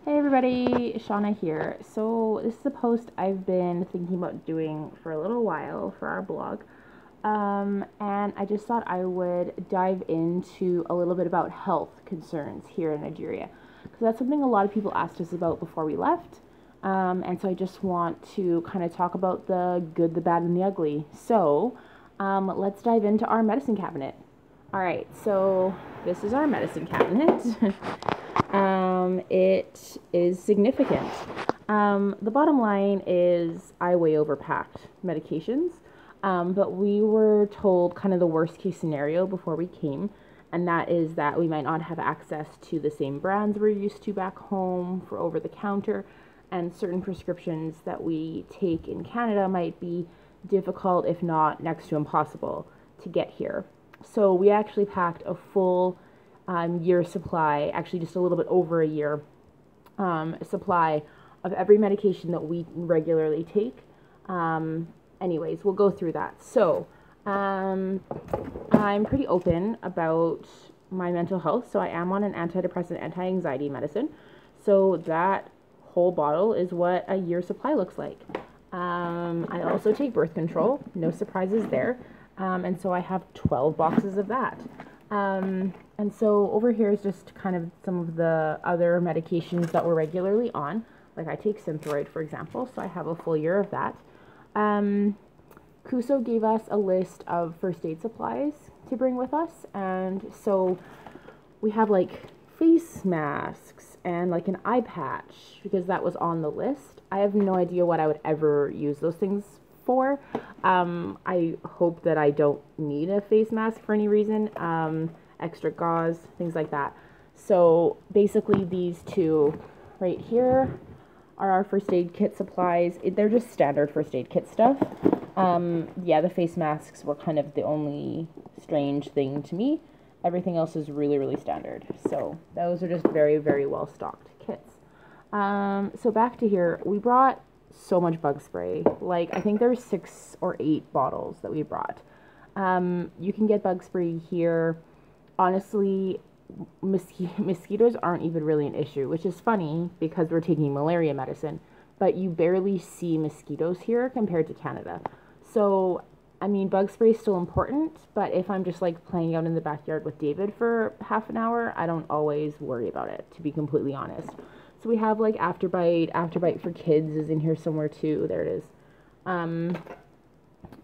Hey everybody, Shauna here. So this is a post I've been thinking about doing for a little while for our blog. And I just thought I would dive into a little bit about health concerns here in Nigeria. Because that's something a lot of people asked us about before we left. And so I just want to kind of talk about the good, the bad, and the ugly. So let's dive into our medicine cabinet. All right, so this is our medicine cabinet. It is significant. The bottom line is I way overpacked medications, but we were told kind of the worst case scenario before we came, and that is that we might not have access to the same brands we're used to back home for over the counter, and certain prescriptions that we take in Canada might be difficult, if not next to impossible, to get here. So we actually packed a full year supply, actually just a little bit over a year supply of every medication that we regularly take. Anyways, we'll go through that. So I'm pretty open about my mental health. So I am on an antidepressant, anti-anxiety medicine. So that whole bottle is what a year supply looks like. I also take birth control, no surprises there. And so I have 12 boxes of that. And so over here is just kind of some of the other medications that we're regularly on. Like I take Synthroid, for example, so I have a full year of that. Cuso gave us a list of first aid supplies to bring with us. And so we have like face masks and like an eye patch because that was on the list. I have no idea what I would ever use those things for. I hope that I don't need a face mask for any reason. Extra gauze, things like that. So basically these two right here are our first aid kit supplies. They're just standard first aid kit stuff. Yeah, the face masks were kind of the only strange thing to me. Everything else is really, really standard. So those are just very, very well stocked kits. So back to here, we brought so much bug spray. Like I think there's 6 or 8 bottles that we brought. You can get bug spray here. Honestly, mosquitoes aren't even really an issue, which is funny because we're taking malaria medicine, but you barely see mosquitoes here compared to Canada. So, I mean, bug spray is still important, but if I'm just like playing out in the backyard with David for half an hour, I don't always worry about it, to be completely honest. So we have like Afterbite for kids is in here somewhere too. There it is.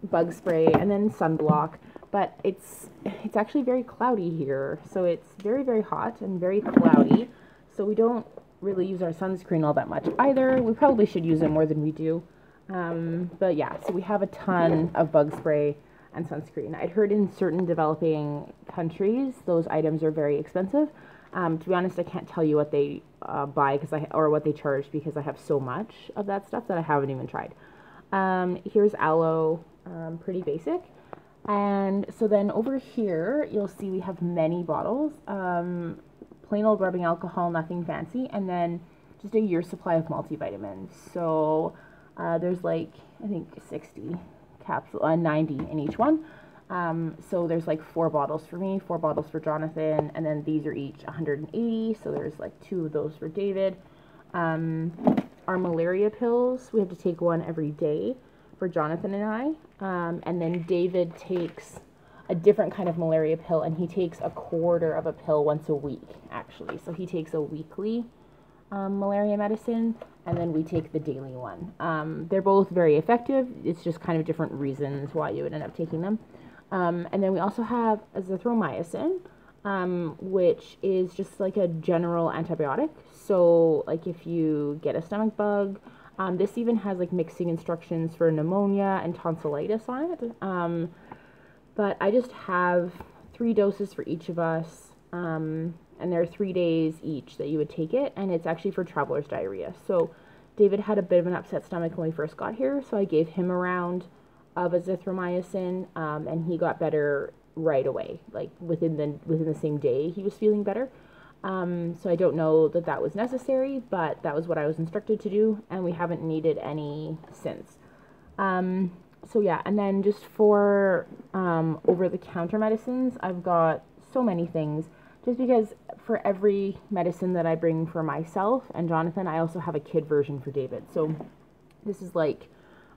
Bug spray and then sunblock. But it's actually very cloudy here, so it's very, very hot and very cloudy, so we don't really use our sunscreen all that much either. We probably should use it more than we do, but yeah, so we have a ton of bug spray and sunscreen. I'd heard in certain developing countries those items are very expensive. To be honest, I can't tell you what they buy or what they charge because I have so much of that stuff that I haven't even tried. Here's aloe, pretty basic. And so then over here, you'll see we have many bottles, plain old rubbing alcohol, nothing fancy, and then just a year supply of multivitamins. So there's like, I think 60 capsules, 90 in each one. So there's like 4 bottles for me, 4 bottles for Jonathan, and then these are each 180, so there's like 2 of those for David. Our malaria pills, we have to take one every day for Jonathan and I. And then David takes a different kind of malaria pill, and he takes a quarter of a pill once a week, actually. So he takes a weekly malaria medicine, and then we take the daily one. They're both very effective. It's just kind of different reasons why you would end up taking them. And then we also have azithromycin, which is just like a general antibiotic. So like if you get a stomach bug, this even has like mixing instructions for pneumonia and tonsillitis on it. But I just have 3 doses for each of us. And there are 3 days each that you would take it. And it's actually for traveler's diarrhea. So David had a bit of an upset stomach when we first got here. So I gave him a round of azithromycin. And he got better right away. Like within the same day he was feeling better. So I don't know that that was necessary, but that was what I was instructed to do, and we haven't needed any since. So yeah, and then just for over-the-counter medicines, I've got so many things. just because for every medicine that I bring for myself and Jonathan, I also have a kid version for David. So this is like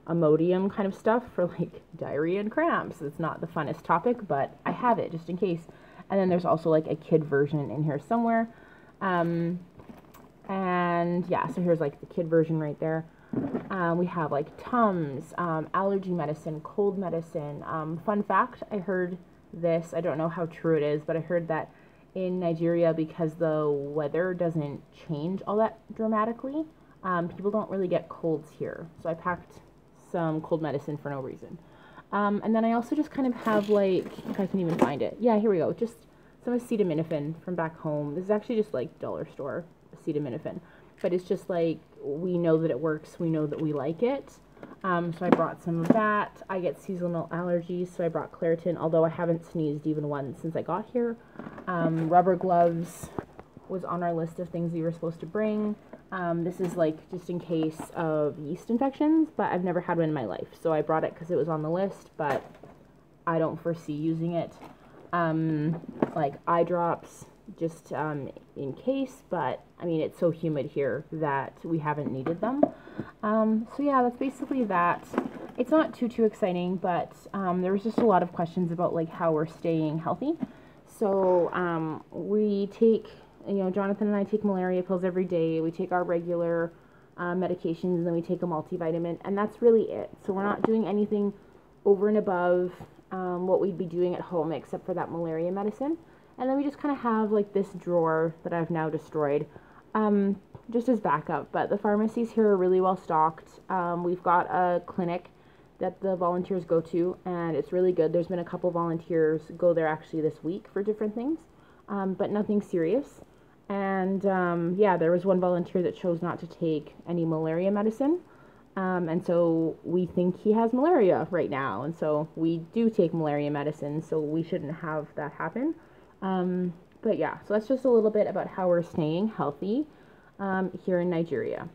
Imodium kind of stuff for like diarrhea and cramps. It's not the funnest topic, but I have it just in case. And then there's also like a kid version in here somewhere. And yeah, so here's like the kid version right there. We have like Tums, allergy medicine, cold medicine. Fun fact, I heard this, I don't know how true it is, but I heard that in Nigeria, because the weather doesn't change all that dramatically, people don't really get colds here. So I packed some cold medicine for no reason. And then I also just kind of have like, if I can even find it. Yeah, here we go. Just some acetaminophen from back home. This is actually just like dollar store acetaminophen. But it's just like, we know that it works. We know that we like it. So I brought some of that. I get seasonal allergies, so I brought Claritin, although I haven't sneezed even once since I got here. Rubber gloves was on our list of things we were supposed to bring. This is like just in case of yeast infections, but I've never had one in my life. So I brought it because it was on the list, but I don't foresee using it. Like eye drops, just in case, but I mean, it's so humid here that we haven't needed them. So yeah, that's basically that. It's not too exciting, but there was just a lot of questions about like how we're staying healthy. So we take, you know, Jonathan and I take malaria pills every day. We take our regular medications, and then we take a multivitamin, and that's really it. So we're not doing anything over and above what we'd be doing at home, except for that malaria medicine. And then we just kind of have like this drawer that I've now destroyed, just as backup. But the pharmacies here are really well stocked. We've got a clinic that the volunteers go to, and it's really good. There's been a couple volunteers go there actually this week for different things, but nothing serious. And yeah, there was one volunteer that chose not to take any malaria medicine. And so we think he has malaria right now. And so we do take malaria medicine, so we shouldn't have that happen. But yeah, so that's just a little bit about how we're staying healthy here in Nigeria.